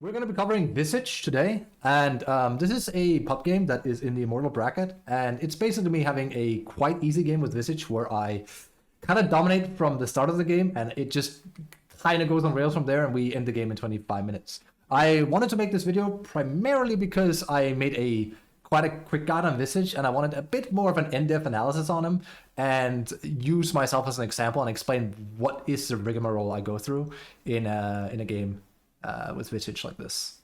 We're going to be covering Visage today, and this is a pub game that is in the Immortal bracket, and it's basically me having a quite easy game with Visage where I kind of dominate from the start of the game, and it just kind of goes on rails from there, and we end the game in 25 minutes. I wanted to make this video primarily because I made quite a quick guide on Visage, and I wanted a bit more of an in-depth analysis on him, and use myself as an example and explain what is the rigmarole I go through in a game with Visage like this.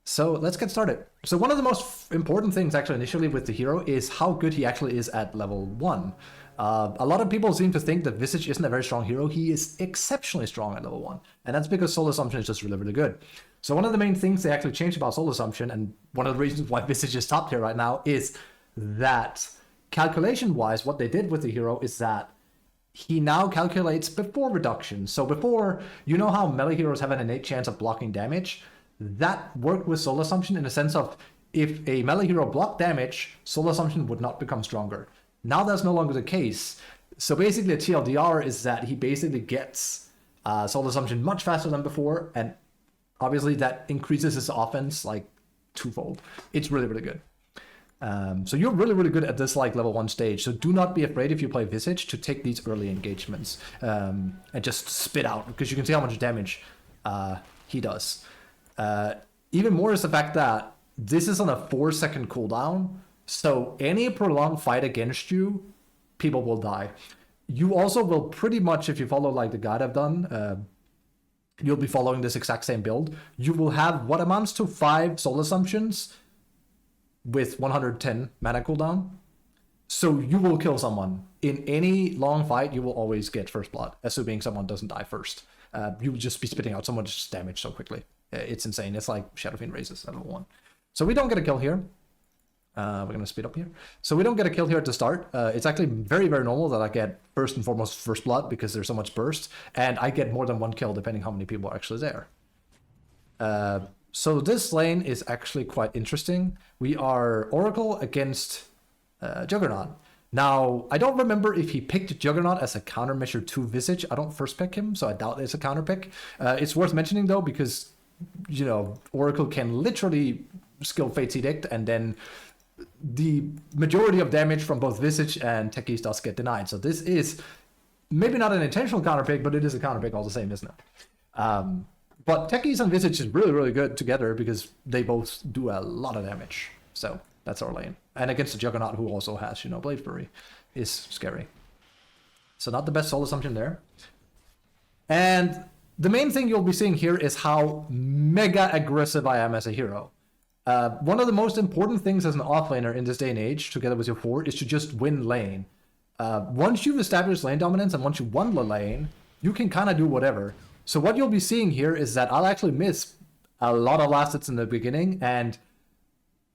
So let's get started. So one of the most important things actually initially with the hero is how good he actually is at level 1. A lot of people seem to think that Visage isn't a very strong hero. He is exceptionally strong at level 1, and that's because Soul Assumption is just really, really good. So one of the main things they actually changed about Soul Assumption, and one of the reasons why Visage is top tier right now, is that calculation-wise, what they did with the hero is that he now calculates before reduction. So before, you know how melee heroes have an innate chance of blocking damage? That worked with Soul Assumption in the sense of if a melee hero blocked damage, Soul Assumption would not become stronger. Now that's no longer the case. So basically a TLDR is that he basically gets Soul Assumption much faster than before, and obviously that increases his offense like twofold. It's really, really good. So you're really, really good at this like level 1 stage. So do not be afraid if you play Visage to take these early engagements and just spit out, because you can see how much damage he does. Even more is the fact that this is on a 4-second cooldown. So any prolonged fight against you, people will die. You also will pretty much, if you follow like the guide I've done, you'll be following this exact same build. You will have what amounts to 5 Soul Assumptions with 110 mana cooldown. So you will kill someone. In any long fight, you will always get first blood, assuming someone doesn't die first. You will just be spitting out so much damage so quickly. It's insane. It's like Shadow Fiend raises at level 1. So we don't get a kill here. We're going to speed up here. So we don't get a kill here at the start. It's actually very, very normal that I get first and foremost first blood because there's so much burst. And I get more than 1 kill depending how many people are actually there. So this lane is actually quite interesting. We are Oracle against Juggernaut. Now, I don't remember if he picked Juggernaut as a countermeasure to Visage. I don't first pick him, so I doubt it's a counter pick. It's worth mentioning though, because, you know, Oracle can literally skill Fate's Edict, and then the majority of damage from both Visage and Techies does get denied. So this is maybe not an intentional counter pick, but it is a counter pick all the same, isn't it? But Techies and Visage is really, really good together because they both do a lot of damage. So that's our lane. And against the Juggernaut, who also has, you know, Blade Fury, is scary. So not the best Soul Assumption there. And the main thing you'll be seeing here is how mega aggressive I am as a hero. One of the most important things as an offlaner in this day and age, together with your 4, is to just win lane. Once you've established lane dominance and once you won the lane, you can kind of do whatever. So what you'll be seeing here is that I'll actually miss a lot of last hits in the beginning, and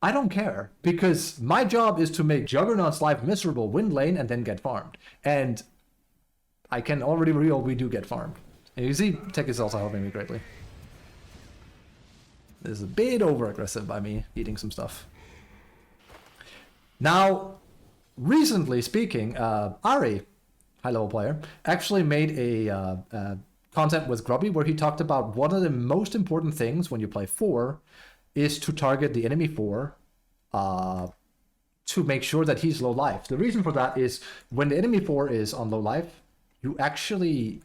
I don't care, because my job is to make Juggernaut's life miserable, win lane, and then get farmed. And I can already reveal we do get farmed. And you see, Tech is also helping me greatly. This is a bit over-aggressive by me, eating some stuff. Now, recently speaking, Ari, high-level player, actually made a content with Grubby where he talked about one of the most important things when you play 4 is to target the enemy 4 to make sure that he's low life. The reason for that is when the enemy 4 is on low life, you actually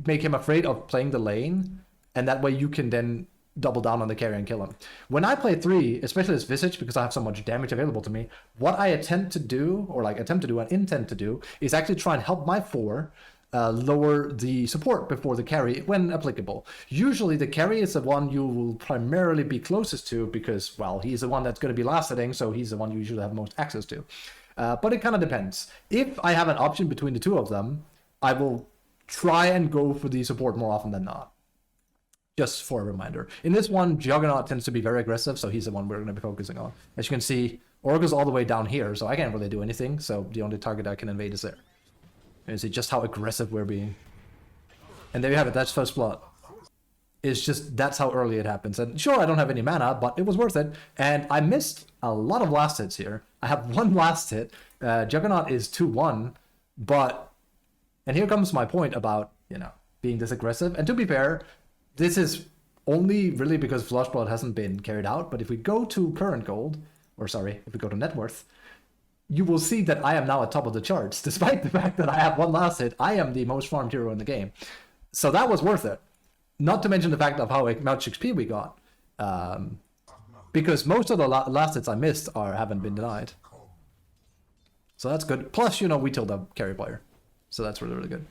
make him afraid of playing the lane, and that way you can then double down on the carry and kill him. When I play 3, especially as Visage, because I have so much damage available to me, what I attempt to do and intend to do, is actually try and help my 4 lower the support before the carry when applicable. Usually the carry is the one you will primarily be closest to because, well, he's the one that's going to be last hitting, so he's the one you usually have most access to. But it kind of depends. If I have an option between the two of them, I will try and go for the support more often than not. Just for a reminder. In this one, Juggernaut tends to be very aggressive, so he's the one we're going to be focusing on. As you can see, Oracle's all the way down here, so I can't really do anything, so the only target I can invade is there. You see just how aggressive we're being. And there you have it, that's first blood. It's just, that's how early it happens. And sure, I don't have any mana, but it was worth it. And I missed a lot of last hits here. I have 1 last hit. Juggernaut is 2-1, but... And here comes my point about, you know, being this aggressive. And to be fair, this is only really because Flush Blood hasn't been carried out. But if we go to current gold, or sorry, if we go to net worth, you will see that I am now at top of the charts. Despite the fact that I have one last hit, I am the most farmed hero in the game. So that was worth it. Not to mention the fact of how much XP we got. Because most of the last hits I missed haven't been denied. So that's good. Plus, you know, we killed a carry player. So that's really, really good.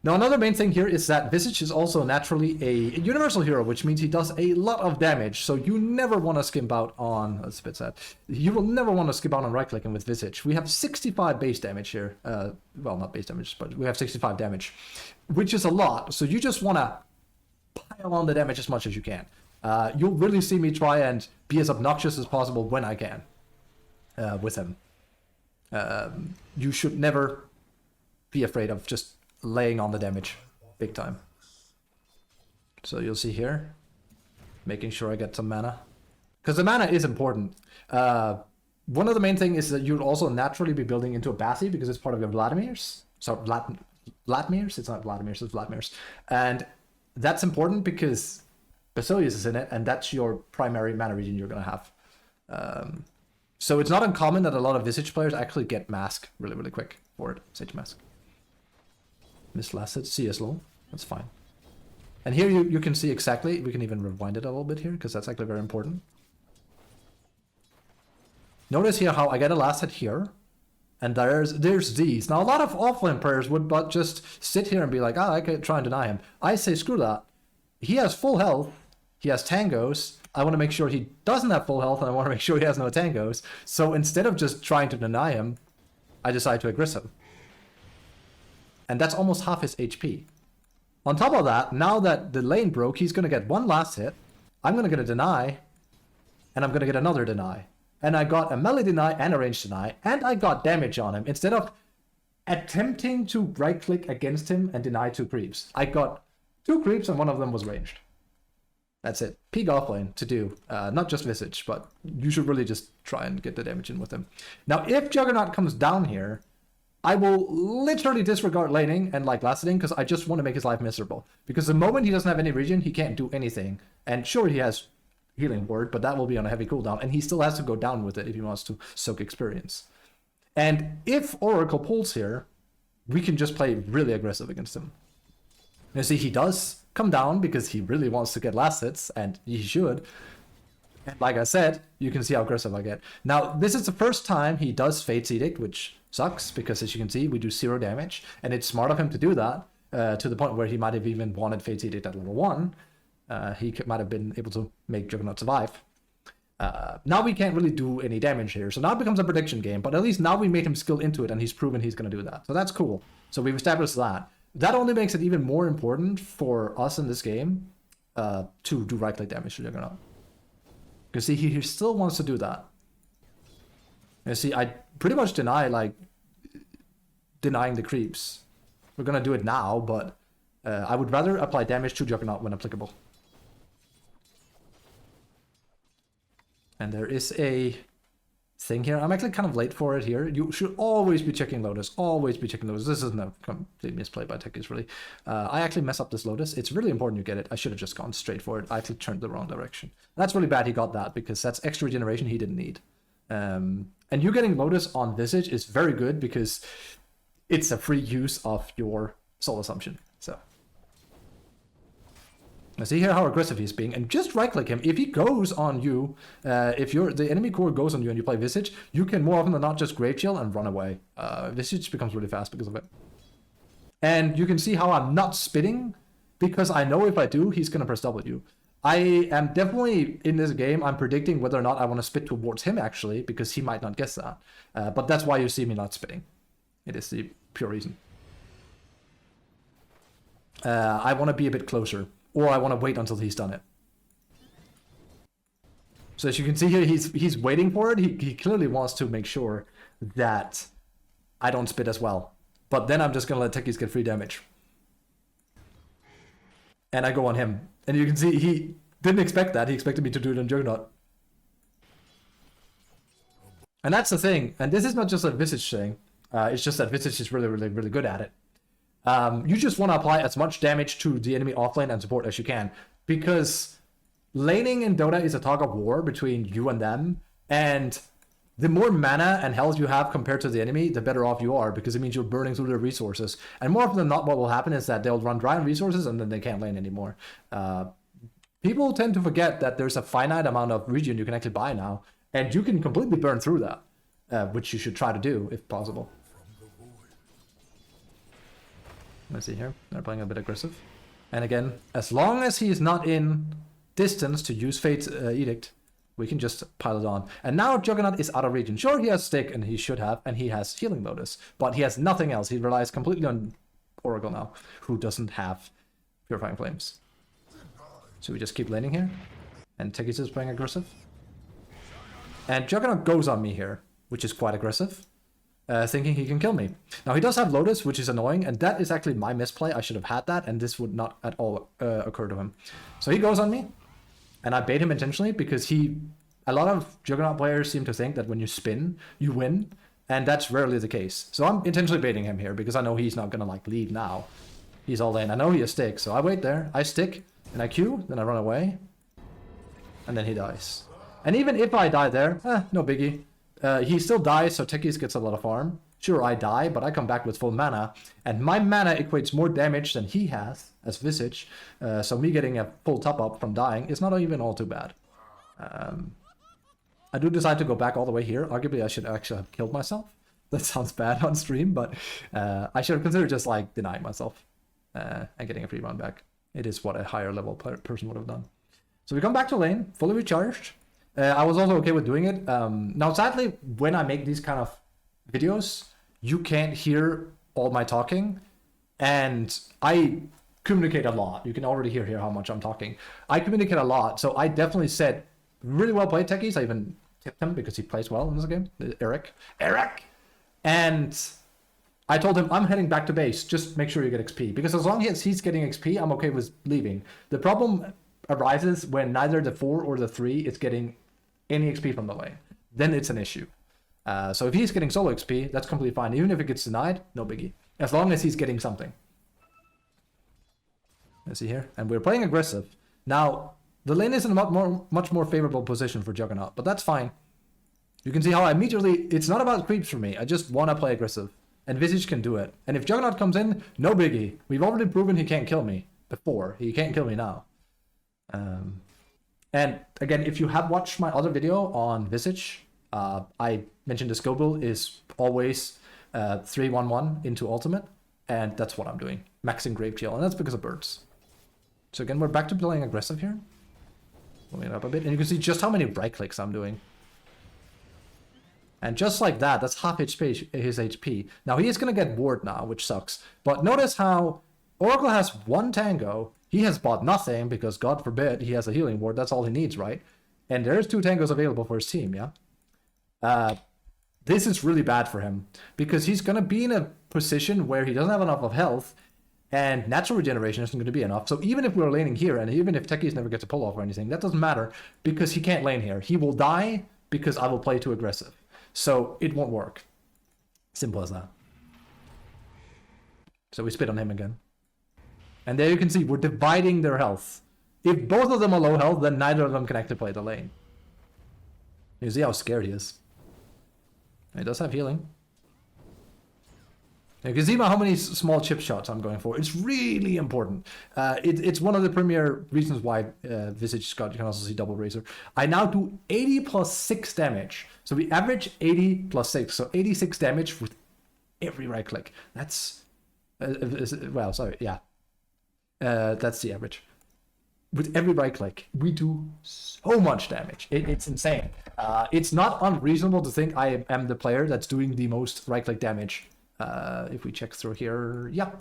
Now, another main thing here is that Visage is also naturally a universal hero, which means he does a lot of damage. So you never want to skimp out on... That's a bit sad. You will never want to skip out on right-clicking with Visage. We have 65 base damage here. Well, not base damage, but we have 65 damage, which is a lot. So you just want to pile on the damage as much as you can. You'll really see me try and be as obnoxious as possible when I can with him. You should never be afraid of just laying on the damage big time. So you'll see here, making sure I get some mana. Because the mana is important. One of the main things is that you'll also naturally be building into a Bassi because it's part of your Vladimir's. So Vladimir's? It's not Vladimir's, it's Vladimir's. And that's important because Basilius is in it, and that's your primary mana region you're going to have. So it's not uncommon that a lot of Visage players actually get Mask really, really quick for it. Sage Mask. Missed last hit, CS low. That's fine. And here you can see exactly, we can even rewind it a little bit here, because that's actually very important. Notice here how I get a last hit here, and there's these. Now a lot of offlane players would but just sit here and be like, I can try and deny him. I say screw that. He has full health, he has tangos, I want to make sure he doesn't have full health, and I want to make sure he has no tangos. So instead of just trying to deny him, I decide to aggress him. And that's almost half his HP. On top of that, now that the lane broke, he's going to get one last hit. I'm going to get a deny. And I'm going to get another deny. And I got a melee deny and a range deny. And I got damage on him. Instead of attempting to right-click against him and deny 2 creeps, I got 2 creeps and one of them was ranged. That's it. Peak offlane to do. Not just Visage, but you should really just try and get the damage in with him. Now, if Juggernaut comes down here, I will literally disregard laning and like last hitting because I just want to make his life miserable. Because the moment he doesn't have any regen, he can't do anything. And sure, he has healing word, but that will be on a heavy cooldown. And he still has to go down with it if he wants to soak experience. And if Oracle pulls here, we can just play really aggressive against him. You see, he does come down because he really wants to get last hits, and he should. And like I said, you can see how aggressive I get. Now, this is the first time he does Fate's Edict, which sucks because as you can see, we do 0 damage. And it's smart of him to do that to the point where he might have even wanted Fate's Edict at level 1. He might have been able to make Juggernaut survive. Now we can't really do any damage here. So now it becomes a prediction game, but at least now we made him skilled into it and he's proven he's going to do that. So that's cool. So we've established that. That only makes it even more important for us in this game to do right-click damage to Juggernaut. Because see, he still wants to do that. You see, I pretty much deny, like, denying the creeps. We're going to do it now, but I would rather apply damage to Juggernaut when applicable. And there is a thing here. I'm actually kind of late for it here. You should always be checking Lotus. Always be checking Lotus. This isn't a complete misplay by Techies, really. I actually mess up this Lotus. It's really important you get it. I should have just gone straight for it. I actually turned the wrong direction. That's really bad he got that, because that's extra regeneration he didn't need. And you getting Lotus on Visage is very good, because it's a free use of your soul assumption. So now see here how aggressive he's being, and just right click him. If he goes on you, if the enemy core goes on you and you play Visage, you can more often than not just Grave Chill and run away. Visage becomes really fast because of it. And you can see how I'm not spitting, because I know if I do, he's gonna press W. I am definitely in this game, I'm predicting whether or not I want to spit towards him actually, because he might not guess that. But that's why you see me not spitting. It is the pure reason. I want to be a bit closer, or I want to wait until he's done it. So as you can see here, he's waiting for it. He clearly wants to make sure that I don't spit as well. But then I'm just going to let Techies get free damage. And I go on him. And you can see he didn't expect that. He expected me to do it on Juggernaut. And that's the thing. And this is not just a Visage thing. It's just that Visage is really, really, really good at it. You just want to apply as much damage to the enemy offlane and support as you can, because laning in Dota is a tug of war between you and them, and the more mana and health you have compared to the enemy, the better off you are, because it means you're burning through their resources. And more often than not, what will happen is that they'll run dry on resources and then they can't lane anymore. People tend to forget that there's a finite amount of regen you can actually buy now, and you can completely burn through that, which you should try to do if possible. Let's see here. They're playing a bit aggressive. And again, as long as he is not in distance to use Fate's Edict, we can just pile it on. And now Juggernaut is out of region. Sure, he has Stick, and he should have, and he has Healing Lotus, but he has nothing else. He relies completely on Oracle now, who doesn't have Purifying Flames. So we just keep laning here, and Tekis is playing aggressive. And Juggernaut goes on me here, which is quite aggressive, thinking he can kill me. Now he does have Lotus, which is annoying, and that is actually my misplay. I should have had that, and this would not at all occur to him. So he goes on me. And I bait him intentionally because a lot of Juggernaut players seem to think that when you spin, you win. And that's rarely the case. So I'm intentionally baiting him here because I know he's not going to like leave now. He's all in. I know he has Stick. So I wait there. I stick and I Q. Then I run away. And then he dies. And even if I die there, no biggie. He still dies, so Tekis gets a lot of farm. Sure, I die, but I come back with full mana. And my mana equates more damage than he has as Visage. So me getting a full top-up from dying is not even all too bad. I do decide to go back all the way here. Arguably, I should actually have killed myself. That sounds bad on stream, but I should have considered just like denying myself and getting a free run back. It is what a higher level person would have done. So we come back to lane, fully recharged. I was also okay with doing it. Now, sadly, when I make these kind of videos, you can't hear all my talking, and I communicate a lot. You can already hear here how much I'm talking. I communicate a lot, so I definitely said, really well played, Tekis. I even tipped him because he plays well in this game. Eric! And I told him, I'm heading back to base. Just make sure you get XP. Because as long as he's getting XP, I'm okay with leaving. The problem arises when neither the 4 or the 3 is getting any XP from the lane. Then it's an issue. So if he's getting solo XP, that's completely fine. Even if it gets denied, no biggie. As long as he's getting something. Let's see here. And we're playing aggressive. Now, the lane is in a much more favorable position for Juggernaut, but that's fine. You can see how I immediately... It's not about creeps for me. I just want to play aggressive. And Visage can do it. And if Juggernaut comes in, no biggie. We've already proven he can't kill me before. He can't kill me now. And again, if you have watched my other video on Visage, I mentioned the Scobel is always 3-1-1 into ultimate, and that's what I'm doing. Maxing Grave Chill, and that's because of birds. So again, we're back to playing aggressive here. Moving it up a bit, and you can see just how many right clicks I'm doing. And just like that, that's half HP, his HP. Now he is going to get ward now, which sucks. But notice how Oracle has 1 tango. He has bought nothing because, God forbid, he has a healing ward. That's all he needs, right? And there's 2 tangos available for his team, yeah? This is really bad for him because he's going to be in a position where he doesn't have enough of health and natural regeneration isn't going to be enough. So even if we're laning here and even if Tekis never gets a pull off or anything, that doesn't matter because he can't lane here. He will die because I will play too aggressive. So it won't work. Simple as that. So we spit on him again. And there you can see we're dividing their health. If both of them are low health, then neither of them can actually play the lane. You see how scared he is. He does have healing. You can see how many small chip shots I'm going for. It's really important. It's one of the premier reasons why Visage Scott, you can also see double razor. I now do 80 plus 6 damage. So we average 80 plus 6. So 86 damage with every right click. That's... well, sorry, yeah. That's the average. With every right click, we do so much damage. It's insane. It's not unreasonable to think I am the player that's doing the most right click damage. If we check through here, yeah.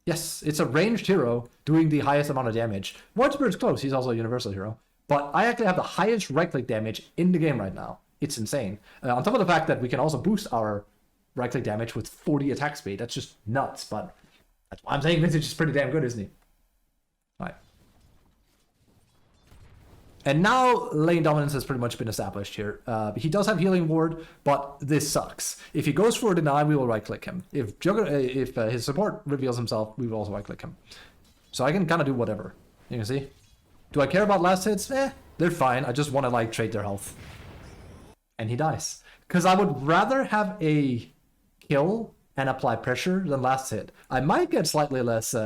Yes, it's a ranged hero doing the highest amount of damage. Wardspirit's close, he's also a universal hero. But I actually have the highest right click damage in the game right now. It's insane. On top of the fact that we can also boost our right click damage with 40 attack speed. That's just nuts, but that's why I'm saying Visage is pretty damn good, isn't he? Right. And now lane dominance has pretty much been established here. He does have healing ward, but this sucks. If he goes for a deny, we will right-click him. If his support reveals himself, we will also right-click him. So I can kind of do whatever. You can see. Do I care about last hits? They're fine. I just want to like trade their health. And he dies. Because I would rather have a kill and apply pressure than last hit. I might get slightly less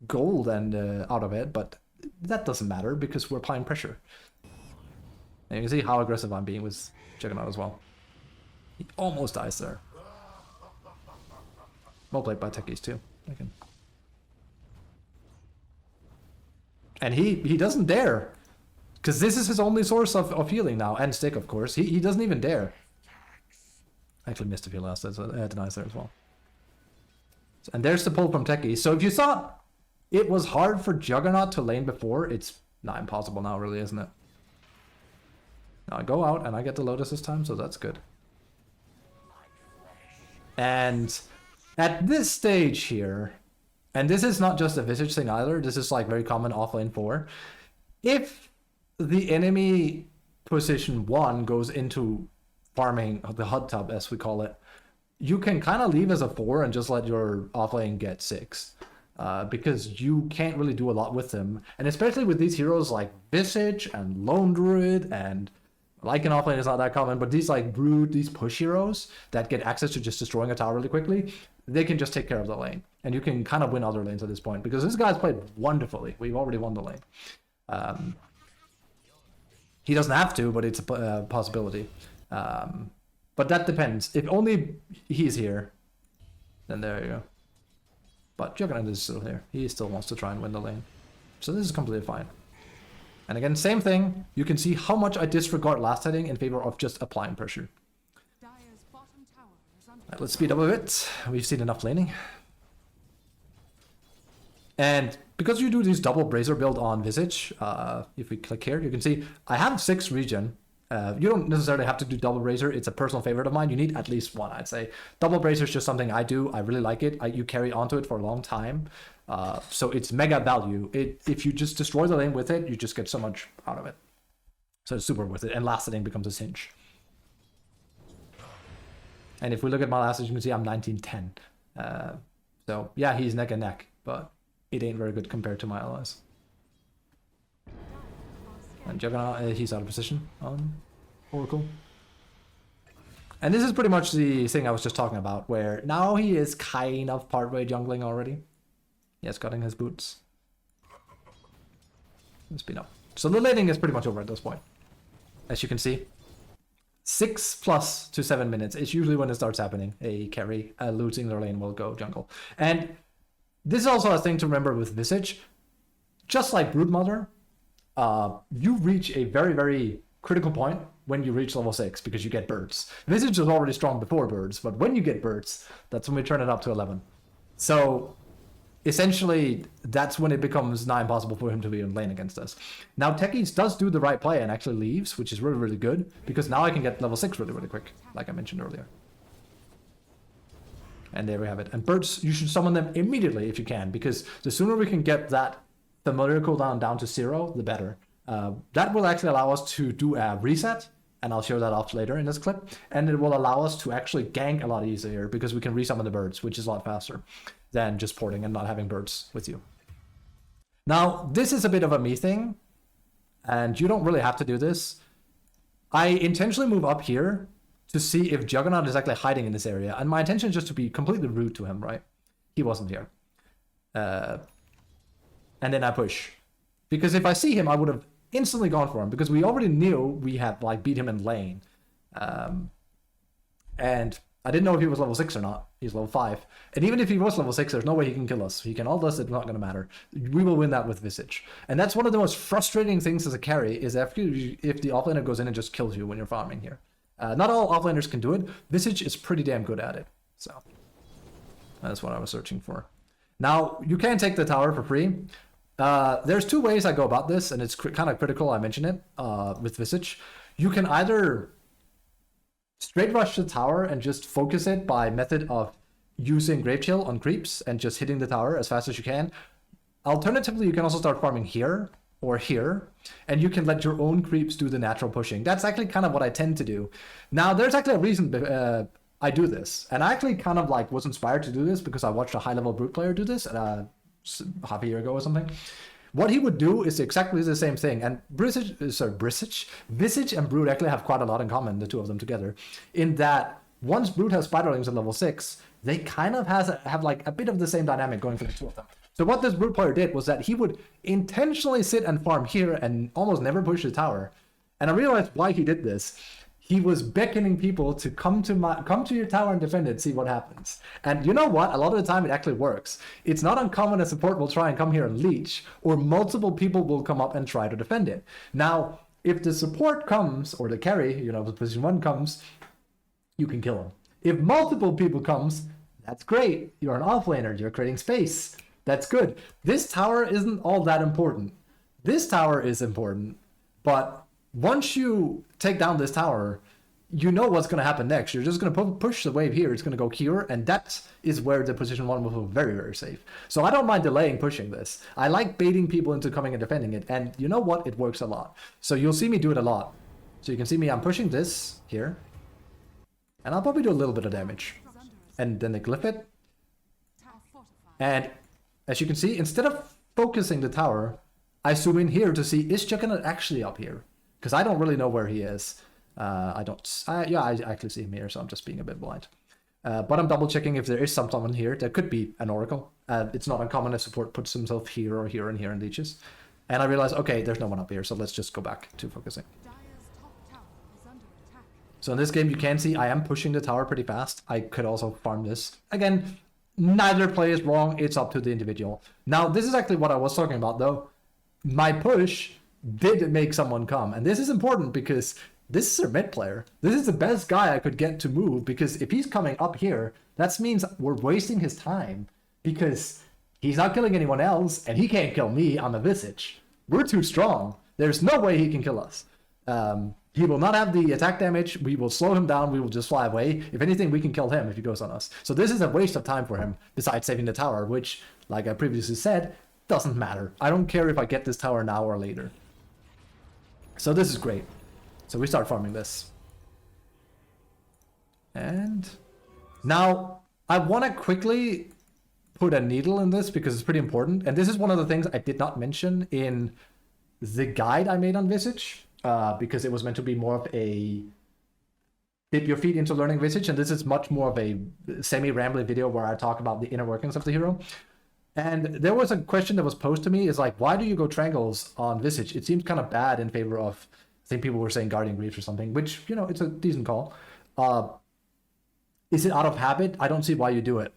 gold and out of it, but that doesn't matter because we're applying pressure. And you can see how aggressive I'm being with Juggernaut as well. He almost dies there. Well played by techies too. And he doesn't dare. Because this is his only source of healing now. And stick, of course. He doesn't even dare. Actually missed a few last hits. Denies there as well. And there's the pull from techies. So if you thought it was hard for Juggernaut to lane before, it's not impossible now, really, isn't it? Now I go out and I get the Lotus this time, so that's good. And at this stage here, and this is not just a Visage thing either, this is like very common offlane 4. If the enemy position 1 goes into farming the hot tub, as we call it, you can kind of leave as a 4 and just let your offlane get 6. Because you can't really do a lot with them. And especially with these heroes like Visage and Lone Druid and like an offlane is not that common, but these like Brood, these push heroes that get access to just destroying a tower really quickly, they can just take care of the lane. And you can kind of win other lanes at this point because this guy's played wonderfully. We've already won the lane. He doesn't have to, but it's a possibility. But that depends. If only he's here, then there you go. But Juggernaut is still here. He still wants to try and win the lane. So this is completely fine. And again, same thing. You can see how much I disregard last hitting in favor of just applying pressure. Right, let's speed up a bit. We've seen enough laning. And because you do this double brazier build on Visage, if we click here, you can see I have 6 regen. You don't necessarily have to do double brazier. It's a personal favorite of mine. You need at least 1, I'd say. Double brazier is just something I do. I really like it. You carry onto it for a long time. So it's mega value. If you just destroy the lane with it, you just get so much out of it. So it's super worth it. And last hitting becomes a cinch. And if we look at my last hit, you can see I'm 1910. So yeah, he's neck and neck, but it ain't very good compared to my allies. And Juggernaut, he's out of position on Oracle. And this is pretty much the thing I was just talking about, where now he is kind of partway jungling already. Yes, cutting his boots. Speed up. So the laning is pretty much over at this point. As you can see. 6+ to 7 minutes is usually when it starts happening. A carry losing their lane will go jungle. And this is also a thing to remember with Visage. Just like Broodmother, you reach a very, very critical point when you reach level 6 because you get birds. Visage is already strong before birds, but when you get birds, that's when we turn it up to 11. So essentially, that's when it becomes not impossible for him to be in lane against us. Now, Techies does do the right play and actually leaves, which is really, really good because now I can get level 6 really, really quick, like I mentioned earlier. And there we have it. And birds, you should summon them immediately if you can, because the sooner we can get that familiar cooldown down to 0, the better. That will actually allow us to do a reset, and I'll show that off later in this clip. And it will allow us to actually gank a lot easier because we can resummon the birds, which is a lot faster than just porting and not having birds with you. Now, this is a bit of a me thing, and you don't really have to do this. I intentionally move up here to see if Juggernaut is actually hiding in this area, and my intention is just to be completely rude to him, right? He wasn't here. And then I push. Because if I see him, I would have instantly gone for him, because we already knew we had like beat him in lane. And I didn't know if he was level 6 or not. He's level 5. And even if he was level 6, there's no way he can kill us. He can ult us, it's not going to matter. We will win that with Visage. And that's one of the most frustrating things as a carry, is if the offlaner goes in and just kills you when you're farming here. Not all offlaners can do it. Visage is pretty damn good at it. So that's what I was searching for. Now, you can take the tower for free. There's 2 ways I go about this, and it's kind of critical I mention it with Visage. You can either straight rush the tower and just focus it by method of using Grave Chill on creeps and just hitting the tower as fast as you can. Alternatively, you can also start farming here or here, and you can let your own creeps do the natural pushing. That's actually kind of what I tend to do. Now, there's actually a reason I do this, and I actually kind of like was inspired to do this because I watched a high-level brute player do this half a year ago or something. What he would do is exactly the same thing, and Visage and Brute actually have quite a lot in common, the two of them together, in that once Brute has Spiderlings at level 6, they kind of have like a bit of the same dynamic going for the two of them. So what this Brute player did was that he would intentionally sit and farm here and almost never push the tower. And I realized why he did this. He was beckoning people to come to your tower and defend it, see what happens. And you know what? A lot of the time it actually works. It's not uncommon a support will try and come here and leech, or multiple people will come up and try to defend it. Now, if the support comes, or the carry, the position 1 comes, you can kill him. If multiple people comes, that's great. You're an offlaner, you're creating space. That's good. This tower isn't all that important. This tower is important, but once you take down this tower, you know what's going to happen next. You're just going to push the wave here. It's going to go here, and that is where the position 1 will feel very, very safe. So I don't mind delaying pushing this. I like baiting people into coming and defending it, and you know what? It works a lot. So you'll see me do it a lot. So you can see me, I'm pushing this here, and I'll probably do a little bit of damage. And then they glyph it. And as you can see, instead of focusing the tower, I zoom in here to see, is Juggernaut actually up here? Because I don't really know where he is. I actually see him here, so I'm just being a bit blind. But I'm double checking if there is someone here. There could be an Oracle. It's not uncommon if support puts himself here or here and here and leeches. And I realize, okay, there's no one up here, so let's just go back to focusing. So in this game, you can see I am pushing the tower pretty fast. I could also farm this. Again, neither play is wrong. It's up to the individual. Now, this is actually what I was talking about, though. My push did make someone come, and this is important because this is a mid player. This is the best guy I could get to move, because if he's coming up here, that means we're wasting his time because he's not killing anyone else and he can't kill me. I'm a Visage. We're too strong. There's no way he can kill us. He will not have the attack damage. We will slow him down. We will just fly away. If anything, we can kill him if he goes on us. So this is a waste of time for him, besides saving the tower, which, like I previously said, doesn't matter. I don't care if I get this tower now or later. So this is great. So we start farming this. And now I want to quickly put a needle in this because it's pretty important. And this is one of the things I did not mention in the guide I made on Visage, because it was meant to be more of a dip your feet into learning Visage. And this is much more of a semi-rambly video where I talk about the inner workings of the hero. And there was a question that was posed to me, is like, why do you go Triangles on Visage? It seems kind of bad in favor of, I think people were saying Guardian Griefs or something, which, it's a decent call. Is it out of habit? I don't see why you do it.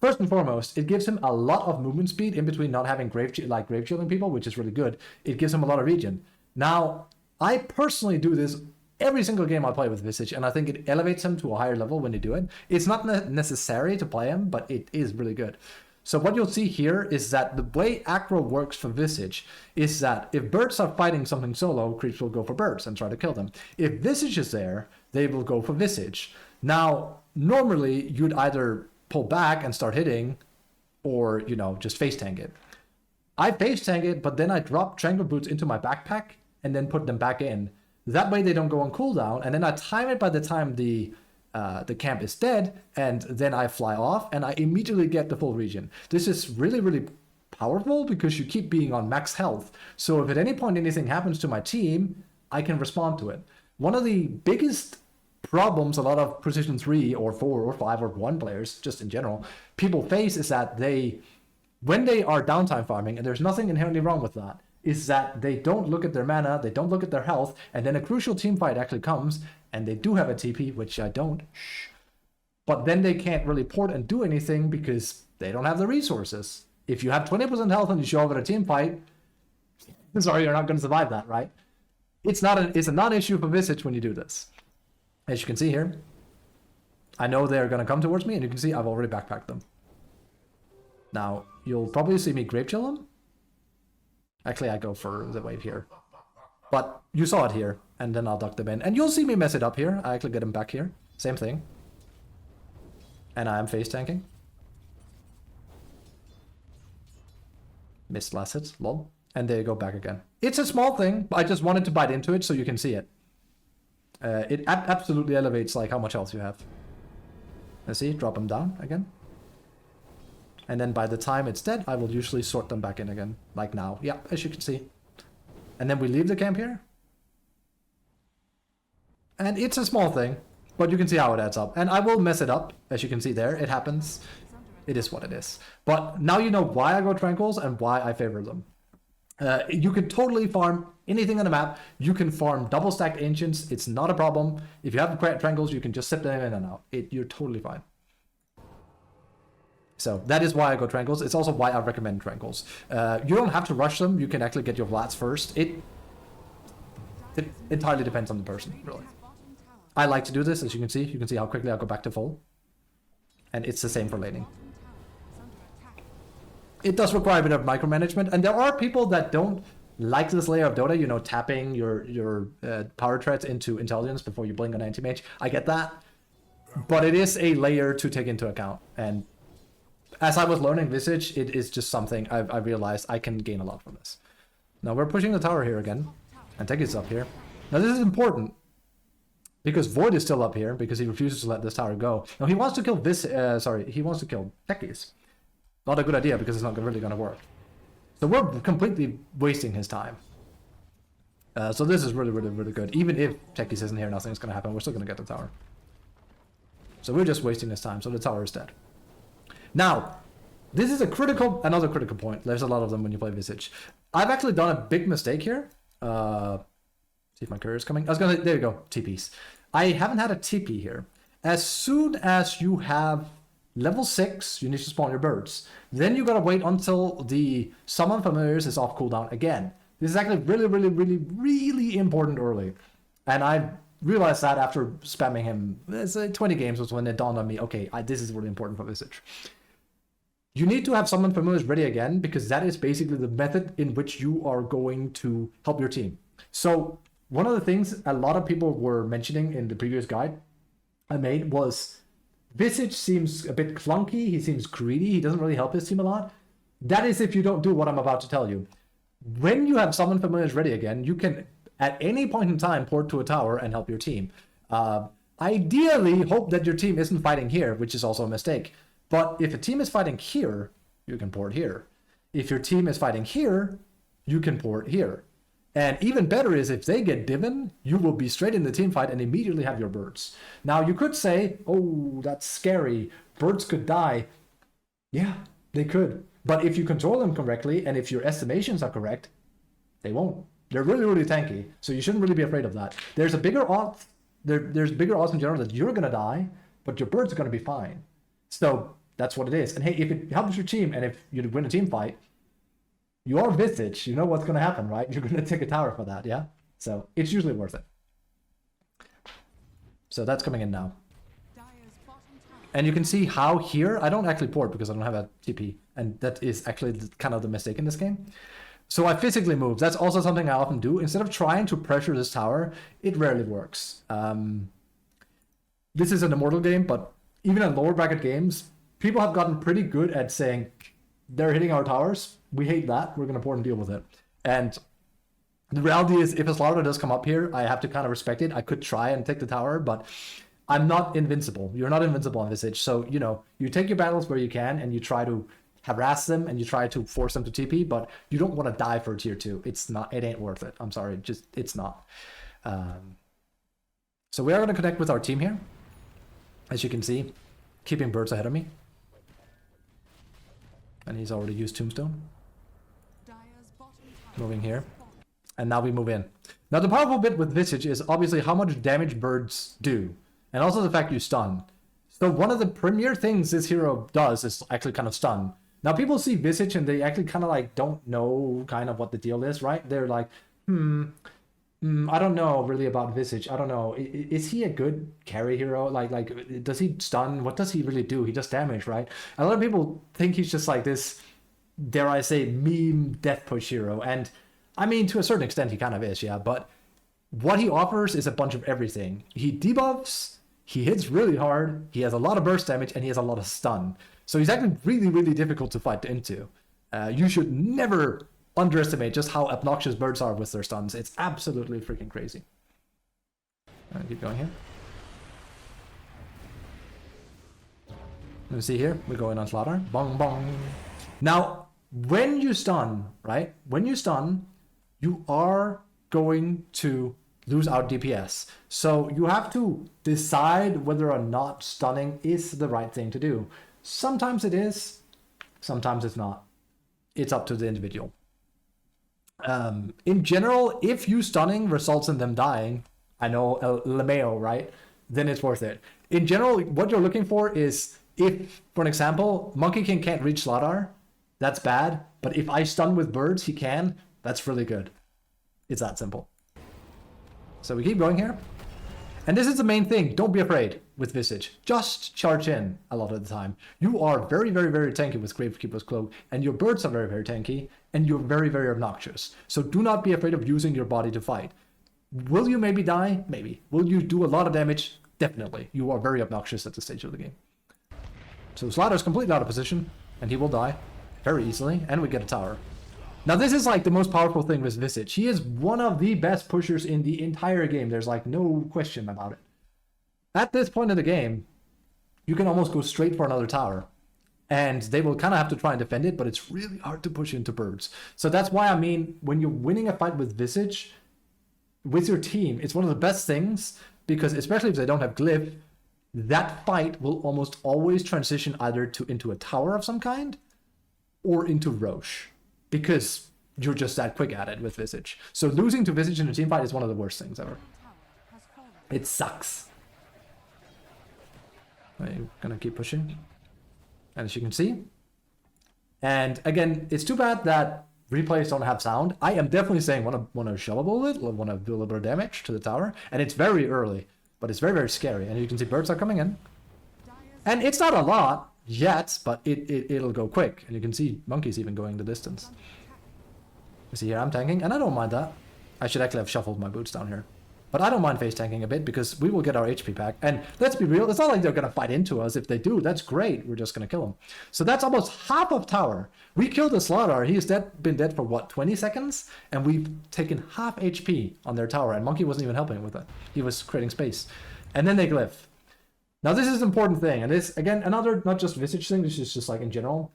First and foremost, it gives him a lot of movement speed in between not having grave shielding people, which is really good. It gives him a lot of regen. Now, I personally do this every single game I play with Visage, and I think it elevates him to a higher level when you do it. It's not necessary to play him, but it is really good. So what you'll see here is that the way aggro works for Visage is that if birds are fighting something solo, creeps will go for birds and try to kill them. If Visage is there, they will go for Visage. Now, normally you'd either pull back and start hitting, or, just face tank it. I face tank it, but then I drop Tranquil Boots into my backpack and then put them back in. That way they don't go on cooldown, and then I time it by the time the camp is dead, and then I fly off and I immediately get the full regen. This is really, really powerful because you keep being on max health. So if at any point anything happens to my team, I can respond to it. One of the biggest problems a lot of Precision 3 or 4 or 5 or 1 players, just in general, people face is that when they are downtime farming, and there's nothing inherently wrong with that, is that they don't look at their mana, they don't look at their health, and then a crucial team fight actually comes, and they do have a TP, which I don't. But then they can't really port and do anything because they don't have the resources. If you have 20% health and you show up at a team fight, sorry, you're not going to survive that, right? It's a non-issue for Visage when you do this. As you can see here, I know they're going to come towards me, and you can see I've already backpacked them. Now, you'll probably see me Grave Chill them. Actually, I go for the wave here. But you saw it here, and then I'll duck them in. And you'll see me mess it up here. I actually get them back here. Same thing. And I am face tanking. Missed last hit, lol. And there you go, back again. It's a small thing, but I just wanted to bite into it so you can see it. It absolutely elevates like how much health you have. Let's see, drop them down again. And then by the time it's dead, I will usually sort them back in again, like now. Yeah, as you can see. And then we leave the camp here. And it's a small thing, but you can see how it adds up. And I will mess it up, as you can see there. It happens. It is what it is. But now you know why I go Tranquils and why I favor them. You can totally farm anything on the map. You can farm double stacked Ancients. It's not a problem. If you have Tranquils, you can just sip them in and out. You're totally fine. So that is why I go Tranquils. It's also why I recommend Tranquils. You don't have to rush them. You can actually get your Vlads first. It entirely depends on the person, really. I like to do this, as you can see. You can see how quickly I go back to full. And it's the same for laning. It does require a bit of micromanagement, and there are people that don't like this layer of Dota, you know, tapping your power threats into intelligence before you blink on anti-mage. I get that, but it is a layer to take into account. And as I was learning Visage, it is just something I realized I can gain a lot from this. Now we're pushing the tower here again, and Tech is up here. Now this is important because Void is still up here because he refuses to let this tower go. Now he wants to kill he wants to kill Techies. Not a good idea because it's not really going to work. So we're completely wasting his time. So this is really, really, really good. Even if Techies isn't here, nothing's going to happen. We're still going to get the tower. So we're just wasting his time. So the tower is dead. Now, this is another critical point. There's a lot of them when you play Visage. I've actually done a big mistake here. See if my courier is coming. There you go, TPs. I haven't had a TP here. As soon as you have level 6, you need to spawn your birds. Then you gotta wait until the Summon Familiars is off cooldown again. This is actually really, really, really, really important early. And I realized that after spamming him, 20 games was when it dawned on me, okay, this is really important for Visage. You need to have Summon Familiars ready again, because that is basically the method in which you are going to help your team. So one of the things a lot of people were mentioning in the previous guide I made was Visage seems a bit clunky, he seems greedy, he doesn't really help his team a lot. That is if you don't do what I'm about to tell you. When you have Summon Familiars ready again, you can, at any point in time, port to a tower and help your team. Ideally, hope that your team isn't fighting here, which is also a mistake. But if a team is fighting here, you can port here. If your team is fighting here, you can port here. And even better is if they get Divin, you will be straight in the team fight and immediately have your birds. Now you could say, oh, that's scary. Birds could die. Yeah, they could. But if you control them correctly and if your estimations are correct, they won't. They're really, really tanky. So you shouldn't really be afraid of that. There's a bigger odds. There's bigger odds in general that you're gonna die, but your birds are gonna be fine. So that's what it is. And hey, if it helps your team and if you win a team fight, you are Visage, you know what's going to happen, right? You're going to take a tower for that, yeah? So it's usually worth it. So that's coming in now. And you can see how here, I don't actually port because I don't have a TP. And that is actually kind of the mistake in this game. So I physically move. That's also something I often do. Instead of trying to pressure this tower, it rarely works. This is an Immortal game, but even in lower bracket games, people have gotten pretty good at saying, they're hitting our towers. We hate that. We're going to port and deal with it. And the reality is, if a Slaughter does come up here, I have to kind of respect it. I could try and take the tower, but I'm not invincible. You're not invincible on Visage. So, you know, you take your battles where you can and you try to harass them and you try to force them to TP, but you don't want to die for tier 2. It ain't worth it. I'm sorry. It's not. So we are going to connect with our team here. As you can see, keeping birds ahead of me. And he's already used Tombstone. Moving here. And now we move in. Now the powerful bit with Visage is obviously how much damage birds do. And also the fact you stun. So one of the premier things this hero does is actually kind of stun. Now people see Visage and they actually kind of like don't know kind of what the deal is, right? They're like, I don't know really about Visage. I don't know. Is he a good carry hero? Like, does he stun? What does he really do? He does damage, right? A lot of people think he's just like this, dare I say, meme death push hero. And I mean, to a certain extent, he kind of is, yeah. But what he offers is a bunch of everything. He debuffs, he hits really hard, he has a lot of burst damage, and he has a lot of stun. So he's actually really, really difficult to fight into. You should never underestimate just how obnoxious birds are with their stuns. It's absolutely freaking crazy. I'll keep going here. Let me see here. We go in on slaughter. Bong bong. Now, when you stun, right? When you stun, you are going to lose out DPS. So you have to decide whether or not stunning is the right thing to do. Sometimes it is, sometimes it's not. It's up to the individual. In general, if you stunning results in them dying, I know LeMayo, right? Then it's worth it. In general, what you're looking for is if, for an example, Monkey King can't reach Slardar, that's bad. But if I stun with birds, he can. That's really good. It's that simple. So we keep going here. And this is the main thing. Don't be afraid with Visage. Just charge in a lot of the time. You are very, very, very tanky with Gravekeeper's Cloak. And your birds are very, very tanky. And you're very, very obnoxious. So do not be afraid of using your body to fight. Will you maybe die? Maybe. Will you do a lot of damage? Definitely. You are very obnoxious at this stage of the game. So Slardar is completely out of position. And he will die very easily. And we get a tower. Now this is like the most powerful thing with Visage. He is one of the best pushers in the entire game. There's like no question about it. At this point in the game, you can almost go straight for another tower. And they will kind of have to try and defend it, but it's really hard to push into birds. So that's why, I mean, when you're winning a fight with Visage, with your team, it's one of the best things, because especially if they don't have Glyph, that fight will almost always transition either into a tower of some kind, or into Roche. Because you're just that quick at it with Visage. So losing to Visage in a team fight is one of the worst things ever. It sucks. I'm gonna keep pushing. And as you can see. And again, it's too bad that replays don't have sound. I am definitely saying want to shove a bullet, or want to do a little bit of damage to the tower. And it's very early, but it's very, very scary. And you can see birds are coming in. And it's not a lot yet, but it'll go quick. And you can see monkeys even going the distance. You see here, I'm tanking, and I don't mind that. I should actually have shuffled my boots down here. But I don't mind face tanking a bit, because we will get our HP back. And let's be real, it's not like they're going to fight into us. If they do, that's great. We're just going to kill them. So that's almost half of tower. We killed the Slardar. He's been dead for, what, 20 seconds? And we've taken half HP on their tower. And Monkey wasn't even helping with it. He was creating space. And then they glyph. Now this is an important thing, and this, again, another, not just Visage thing, this is just like in general.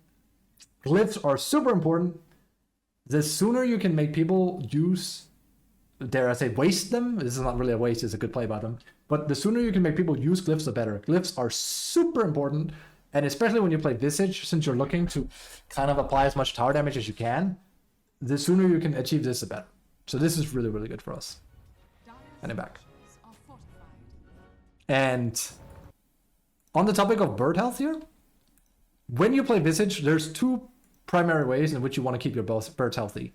Glyphs are super important. The sooner you can make people use, dare I say, waste them, this is not really a waste, it's a good play by them, but the sooner you can make people use glyphs, the better. Glyphs are super important, and especially when you play Visage, since you're looking to kind of apply as much tower damage as you can, the sooner you can achieve this, the better. So this is really, really good for us. And I'm back. And on the topic of bird health here, when you play Visage, there's two primary ways in which you want to keep your birds healthy.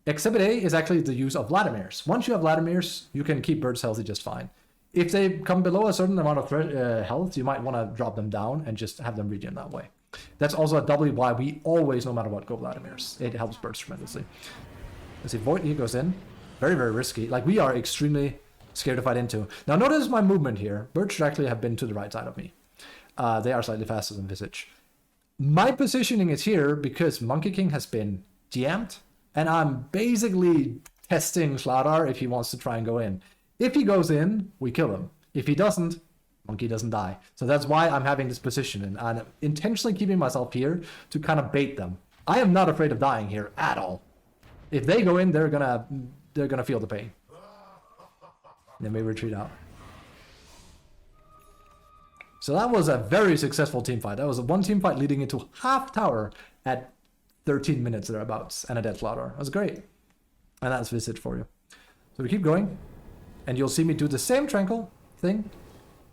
Exhibit A is actually the use of Vladimirs. Once you have Vladimirs, you can keep birds healthy just fine. If they come below a certain amount of health, you might want to drop them down and just have them regen that way. That's also doubly why we always, no matter what, go Vladimirs. It helps birds tremendously. Let's see, Void, he goes in. Very, very risky. Like, we are extremely scared to fight into. Now notice my movement here. Birds should actually have been to the right side of me. They are slightly faster than Visage. My positioning is here because Monkey King has been jammed, and I'm basically testing Slardar if he wants to try and go in. If he goes in, we kill him. If he doesn't, Monkey doesn't die. So that's why I'm having this position, and I'm intentionally keeping myself here to kind of bait them. I am not afraid of dying here at all. If they go in, they're gonna feel the pain. Then we retreat out. So that was a very successful team fight. That was a one team fight leading into half tower at 13 minutes thereabouts, and a dead Slardar. That was great. And that's Visage for you. So we keep going, and you'll see me do the same Tranquil thing.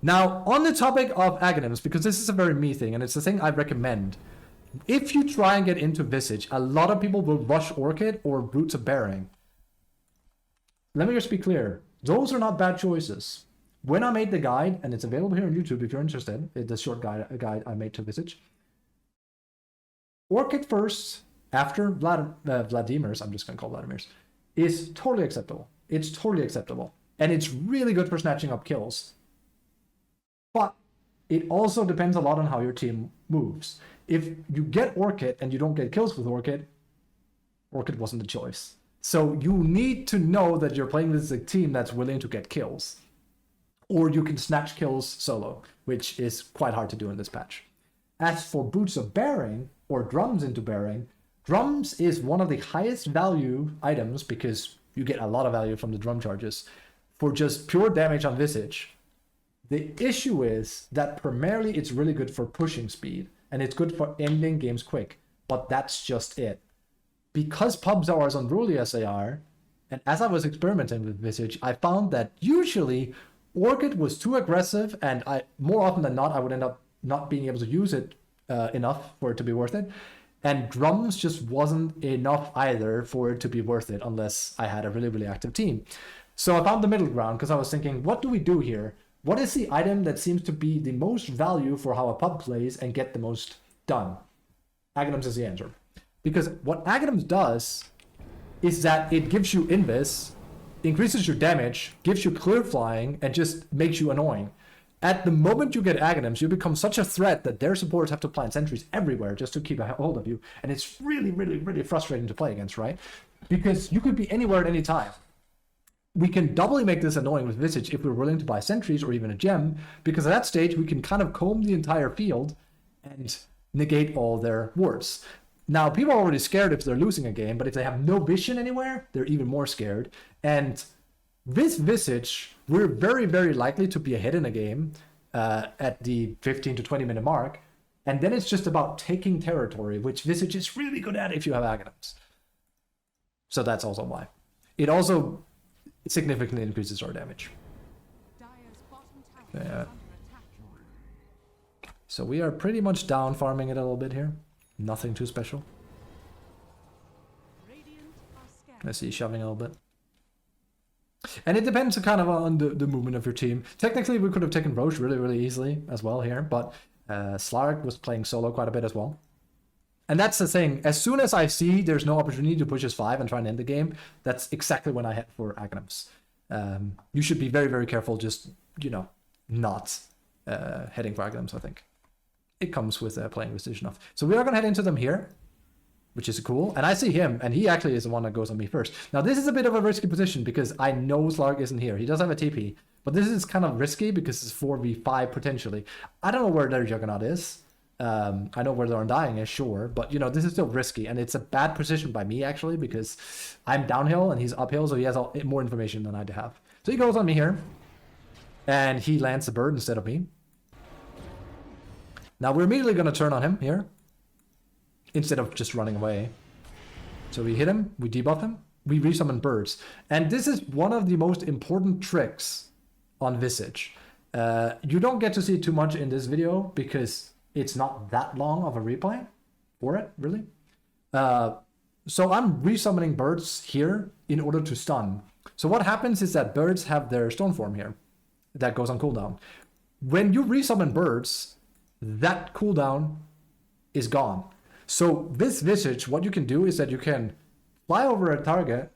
Now, on the topic of aghanims, because this is a very me thing, and it's the thing I recommend. If you try and get into Visage, a lot of people will rush Orchid or Roots of Bearing. Let me just be clear. Those are not bad choices. When I made the guide, and it's available here on YouTube if you're interested, it's a short guide I made to Visage. Orchid first, after Vladimir's, I'm just going to call Vladimir's, is totally acceptable. It's totally acceptable. And it's really good for snatching up kills. But it also depends a lot on how your team moves. If you get Orchid and you don't get kills with Orchid, Orchid wasn't the choice. So you need to know that you're playing with a team that's willing to get kills. Or you can snatch kills solo, which is quite hard to do in this patch. As for Boots of Bearing, or Drums into Bearing, Drums is one of the highest value items because you get a lot of value from the drum charges for just pure damage on Visage. The issue is that primarily it's really good for pushing speed, and it's good for ending games quick, but that's just it. Because pubs are as unruly as they are, and as I was experimenting with Visage, I found that usually Orchid was too aggressive, and more often than not, I would end up not being able to use it enough for it to be worth it. And Drums just wasn't enough either for it to be worth it unless I had a really, really active team. So I found the middle ground because I was thinking, what do we do here? What is the item that seems to be the most value for how a pub plays and get the most done? Aghanims is the answer. Because what Aghanims does is that it gives you invis, increases your damage, gives you clear flying, and just makes you annoying. At the moment you get Aghanims, you become such a threat that their supporters have to plant sentries everywhere just to keep a hold of you. And it's really, really, really frustrating to play against, right? Because you could be anywhere at any time. We can doubly make this annoying with Visage if we're willing to buy sentries or even a gem, because at that stage we can kind of comb the entire field and negate all their wards. Now, people are already scared if they're losing a game, but if they have no vision anywhere, they're even more scared. And with Visage, we're very, very likely to be ahead in a game at the 15 to 20 minute mark. And then it's just about taking territory, which Visage is really good at if you have Aghanims. So that's also why. It also significantly increases our damage. Yeah. So we are pretty much down farming it a little bit here. Nothing too special. Let's see, shoving a little bit. And it depends kind of on the movement of your team. Technically, we could have taken Roche really, really easily as well here, but Slark was playing solo quite a bit as well. And that's the thing. As soon as I see there's no opportunity to push his 5 and try and end the game, that's exactly when I head for Aghanims. You should be very, very careful just, not heading for Aghanims, I think. It comes with playing Visage enough. So we are going to head into them here, which is cool. And I see him, and he actually is the one that goes on me first. Now, this is a bit of a risky position because I know Slark isn't here. He does have a TP, but this is kind of risky because it's 4v5 potentially. I don't know where their Juggernaut is. I know where their Undying is, sure, but, this is still risky, and it's a bad position by me, actually, because I'm downhill and he's uphill, so he has more information than I have. So he goes on me here, and he lands the bird instead of me. Now, we're immediately going to turn on him here, instead of just running away. So we hit him, we debuff him, we resummon birds. And this is one of the most important tricks on Visage. You don't get to see too much in this video because it's not that long of a replay for it, really. So I'm resummoning birds here in order to stun. So what happens is that birds have their stone form here that goes on cooldown. When you resummon birds, that cooldown is gone. So this Visage, what you can do is that you can fly over a target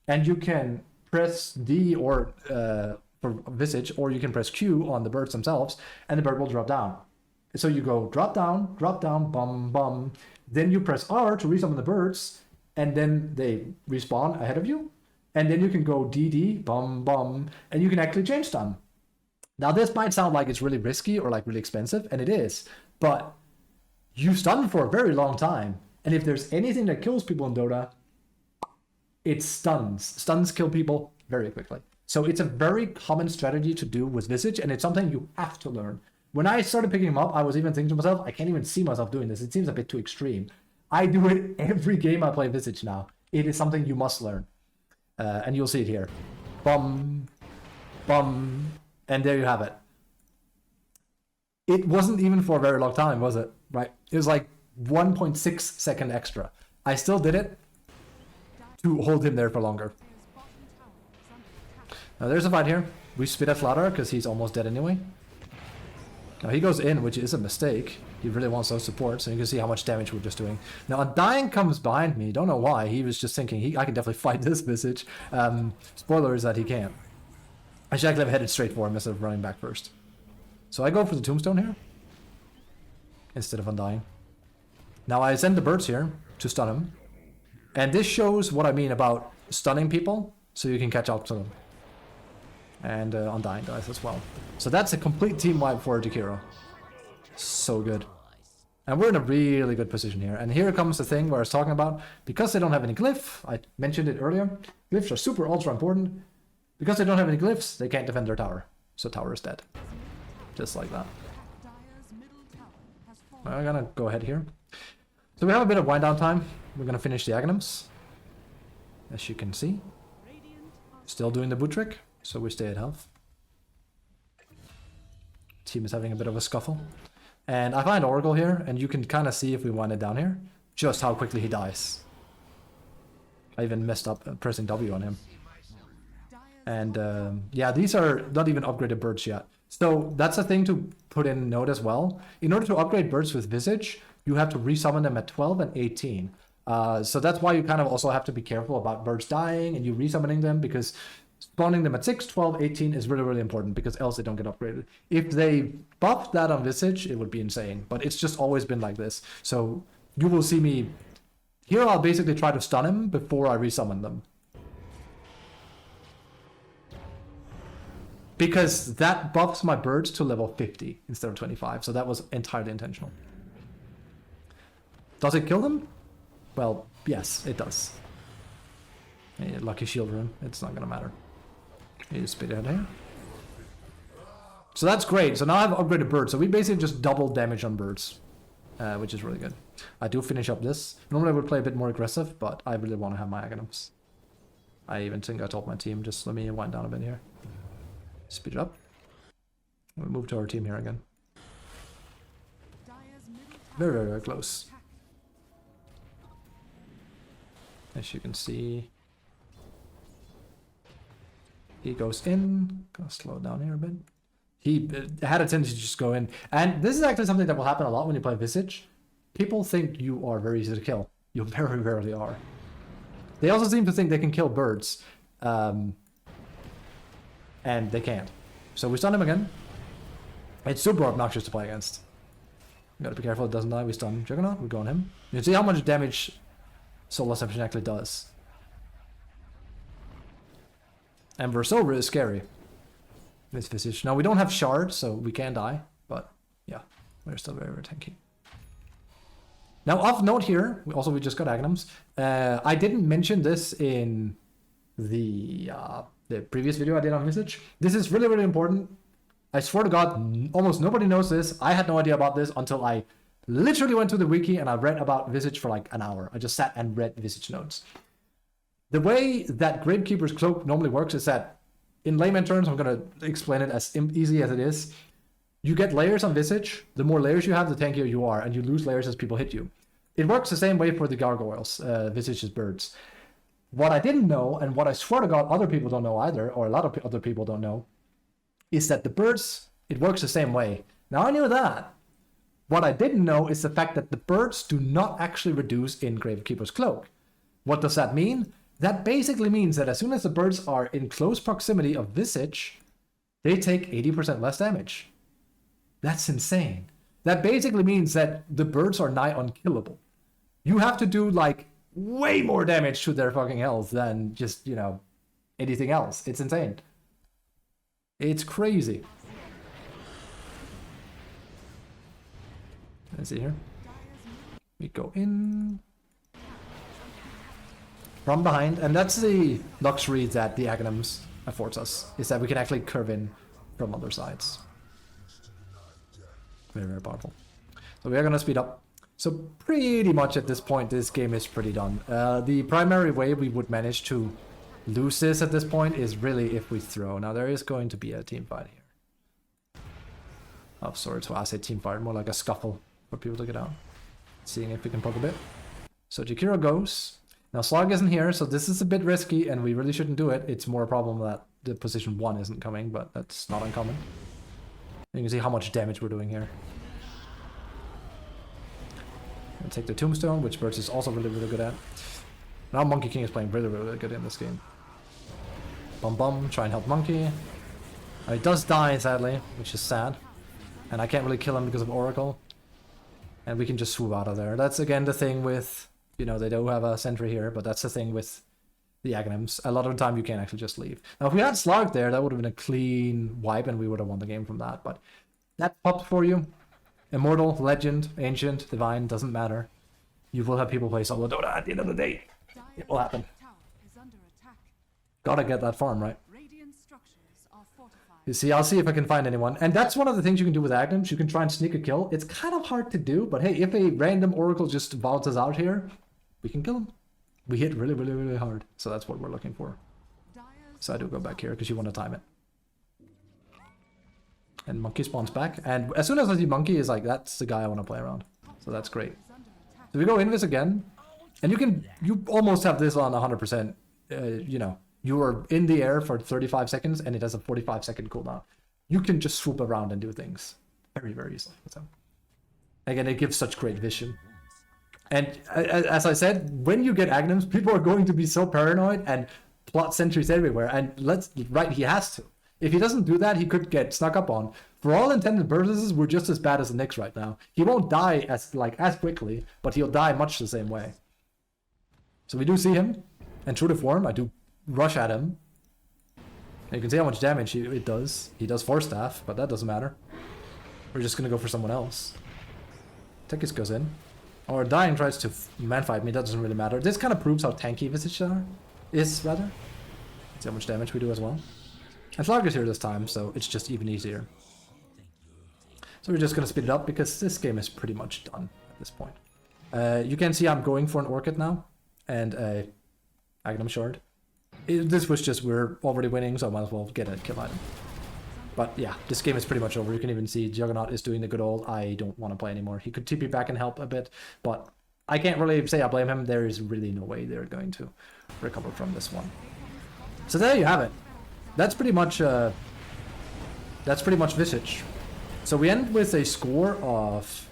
and you can press D or for Visage, or you can press Q on the birds themselves and the bird will drop down. So you go drop down, bum, bum. Then you press R to resummon the birds and then they respawn ahead of you. And then you can go DD, bum, bum, and you can actually change stun. Now this might sound like it's really risky or like really expensive, and it is, but you stun for a very long time, and if there's anything that kills people in Dota, it's stuns. Stuns kill people very quickly. So it's a very common strategy to do with Visage, and it's something you have to learn. When I started picking him up, I was even thinking to myself, I can't even see myself doing this. It seems a bit too extreme. I do it every game I play Visage now. It is something you must learn. And you'll see it here. Bum, bum, and there you have it. It wasn't even for a very long time, was it? Right? It was like 1.6 second extra. I still did it to hold him there for longer. Now there's a fight here. We spit at Flatter because he's almost dead anyway. Now he goes in, which is a mistake. He really wants those supports, and you can see how much damage we're just doing. Now Undying comes behind me. Don't know why. He was just thinking, I can definitely fight this Visage. Spoiler is that he can't. I should actually have headed straight for him instead of running back first. So I go for the Tombstone here instead of Undying. Now I send the birds here to stun him. And this shows what I mean about stunning people, so you can catch up to them. And Undying dies as well. So that's a complete team wipe for Jakiro. So good. And we're in a really good position here. And here comes the thing where I was talking about, because they don't have any glyph, I mentioned it earlier, glyphs are super ultra important. Because they don't have any glyphs, they can't defend their tower. So tower is dead. Just like that. I'm gonna go ahead here. So we have a bit of wind down time. We're gonna finish the aghanims. As you can see. Still doing the boot trick, so we stay at health. Team is having a bit of a scuffle. And I find Oracle here, and you can kind of see if we wind it down here, just how quickly he dies. I even messed up pressing W on him. And yeah, these are not even upgraded birds yet. So that's a thing to put in note as well. In order to upgrade birds with Visage, you have to resummon them at 12 and 18. So that's why you kind of also have to be careful about birds dying and you resummoning them, because spawning them at 6, 12, 18 is really, really important, because else they don't get upgraded. If they buffed that on Visage, it would be insane. But it's just always been like this. So you will see me... Here I'll basically try to stun him before I resummon them. Because that buffs my birds to level 50 instead of 25. So that was entirely intentional. Does it kill them? Well, yes, it does. A lucky shield rune. It's not going to matter. You spit it out here. So that's great. So now I have upgraded birds. So we basically just double damage on birds. Which is really good. I do finish up this. Normally I would play a bit more aggressive, but I really want to have my aghanims. I even think I told my team, just let me wind down a bit here. Speed it up. We'll move to our team here again. Very, very, very close. As you can see, he goes in. Gonna slow down here a bit. He had a tendency to just go in. And this is actually something that will happen a lot when you play Visage. People think you are very easy to kill. You very rarely are. They also seem to think they can kill birds. And they can't. So we stun him again. It's super obnoxious to play against. We gotta be careful it doesn't die. We stun Juggernaut, we go on him. You see how much damage Soul Assumption actually does. And we're so really scary. This Visage. Now we don't have shards, so we can die. But yeah, we're still very, very tanky. Now off note here, we just got aghanims. I didn't mention this in the previous video I did on Visage. This is really, really important. I swear to God, almost nobody knows this. I had no idea about this until I literally went to the wiki and I read about Visage for like an hour. I just sat and read Visage notes. The way that Gravekeeper's Cloak normally works is that, in layman terms, I'm going to explain it as easy as it is. You get layers on Visage. The more layers you have, the tankier you are, and you lose layers as people hit you. It works the same way for the gargoyles, Visage's birds. What I didn't know, and what I swear to God other people don't know either, or a lot of other people don't know, is that the birds, it works the same way. Now I knew that. What I didn't know is the fact that the birds do not actually reduce in Gravekeeper's Cloak. What does that mean? That basically means that as soon as the birds are in close proximity of Visage, they take 80% less damage. That's insane. That basically means that the birds are nigh unkillable. You have to do like way more damage to their fucking health than just, you know, anything else. It's insane. It's crazy. Let's see here. We go in from behind, and that's the luxury that the aghanims affords us, is that we can actually curve in from other sides. Very, very powerful. So we are gonna speed up. So pretty much at this point, this game is pretty done. The primary way we would manage to lose this at this point is really if we throw. Now there is going to be a team fight here. Of sorts. Well, I say team fight, more like a scuffle for people to get out. Seeing if we can poke a bit. So Jakiro goes. Now Slug isn't here, so this is a bit risky, and we really shouldn't do it. It's more a problem that the position 1 isn't coming, but that's not uncommon. You can see how much damage we're doing here. I'll take the Tombstone, which Birds is also really, really good at. Now Monkey King is playing really, really good in this game. Bum bum, try and help Monkey. He does die, sadly, which is sad. And I can't really kill him because of Oracle. And we can just swoop out of there. That's again the thing with You know, they do have a sentry here, but that's the thing with the aghanims. A lot of the time you can't actually just leave. Now, if we had Slug there, that would have been a clean wipe, and we would have won the game from that. But that pops for you. Immortal, Legend, Ancient, Divine, doesn't matter. You will have people play solo DotA at the end of the day. It will happen. Gotta get that farm, right? You see, I'll see if I can find anyone. And that's one of the things you can do with aghanims. You can try and sneak a kill. It's kind of hard to do, but hey, if a random Oracle just vaults us out here, we can kill him. We hit really, really, really hard. So that's what we're looking for. So I do go back here because you want to time it. And Monkey spawns back. And as soon as I see Monkey, is like, that's the guy I want to play around. So that's great. So we go Invis again. And you almost have this on 100%. You know, you are in the air for 35 seconds and it has a 45-second cooldown. You can just swoop around and do things very, very easily. So, again, it gives such great vision. And as I said, when you get aghanims, people are going to be so paranoid and plot sentries everywhere. And he has to. If he doesn't do that, he could get snuck up on. For all intended purposes, we're just as bad as the Knicks right now. He won't die as quickly, but he'll die much the same way. So we do see him, and true to form, I do rush at him. And you can see how much damage it does. He does 4 staff, but that doesn't matter. We're just gonna go for someone else. Tekis goes in. Or Dying tries to man-fight me, that doesn't really matter. This kind of proves how tanky Visage is, rather. See how much damage we do as well. And Slug is here this time, so it's just even easier. So we're just gonna speed it up, because this game is pretty much done at this point. You can see I'm going for an Orchid now, and a Aghanim Shard. This was just, we're already winning, so I might as well get a kill item. But yeah, this game is pretty much over. You can even see Juggernaut is doing the good old, I don't want to play anymore. He could TP back and help a bit, but I can't really say I blame him. There is really no way they're going to recover from this one. So there you have it. That's pretty much Visage. So we end with a score of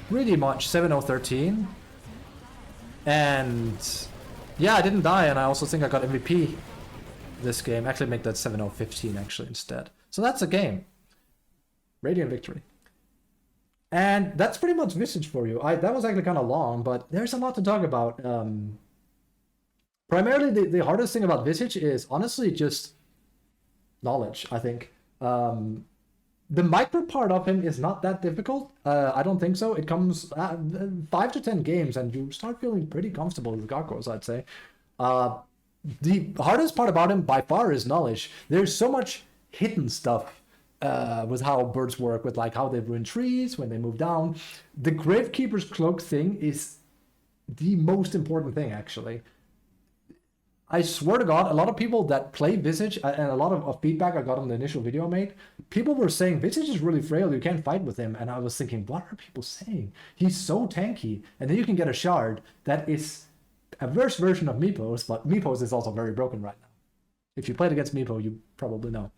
pretty much 7-0-13. And yeah, I didn't die, and I also think I got MVP this game. Actually make that 7-0-15 actually instead. So that's a game. Radiant victory. And that's pretty much Visage for you. That was actually kind of long, but there's a lot to talk about. Primarily, the hardest thing about Visage is honestly just knowledge, I think. The micro part of him is not that difficult. I don't think so. It comes 5 to 10 games and you start feeling pretty comfortable with Gargoyles, I'd say. The hardest part about him by far is knowledge. There's so much hidden stuff with how birds work, with like how they ruin trees when they move down. The Gravekeeper's Cloak thing is the most important thing, actually. I swear to God, a lot of people that play Visage, and a lot of feedback I got on the initial video I made, people were saying, Visage is really frail, you can't fight with him. And I was thinking, what are people saying? He's so tanky. And then you can get a shard that is a worse version of Meepos, but Meepos is also very broken right now. If you played against Meepo, you probably know.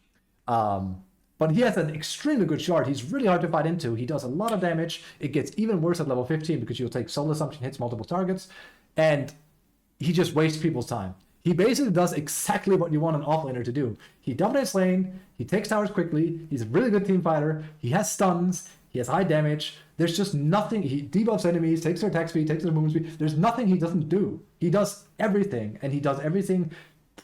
But he has an extremely good shard. He's really hard to fight into. He does a lot of damage. It gets even worse at level 15 because you'll take Soul Assumption, hits multiple targets, and he just wastes people's time. He basically does exactly what you want an offlaner to do. He dominates lane, he takes towers quickly, he's a really good team fighter, he has stuns, he has high damage. There's just nothing. He debuffs enemies, takes their attack speed, takes their movement speed. There's nothing he doesn't do. He does everything, and he does everything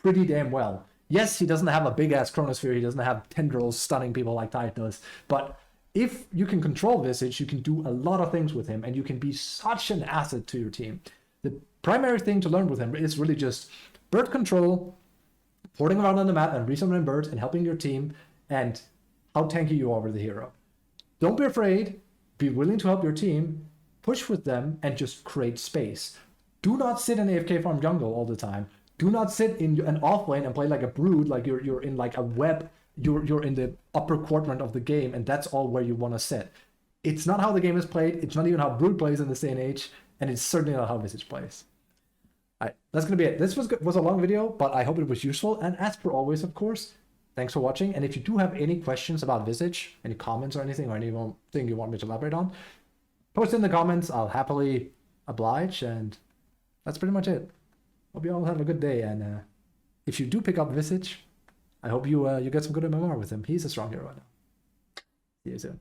pretty damn well. Yes, he doesn't have a big-ass chronosphere, he doesn't have tendrils stunning people like Tide does, but if you can control Visage, you can do a lot of things with him, and you can be such an asset to your team. The primary thing to learn with him is really just bird control, porting around on the map and resummoning birds and helping your team, and how tanky you are with the hero. Don't be afraid, be willing to help your team, push with them, and just create space. Do not sit in AFK farm jungle all the time. Do not sit in an offlane and play like a brood, like you're in like a web, you're in the upper quadrant of the game, and that's all where you want to sit. It's not how the game is played, it's not even how brood plays in this day and age, and it's certainly not how Visage plays. Alright, that's gonna be it. This was a long video, but I hope it was useful. And as per always, of course, thanks for watching. And if you do have any questions about Visage, any comments or anything you want me to elaborate on, post in the comments. I'll happily oblige. And that's pretty much it. Hope you all have a good day. And if you do pick up Visage, I hope you get some good MMR with him. He's a strong hero right now. See you soon.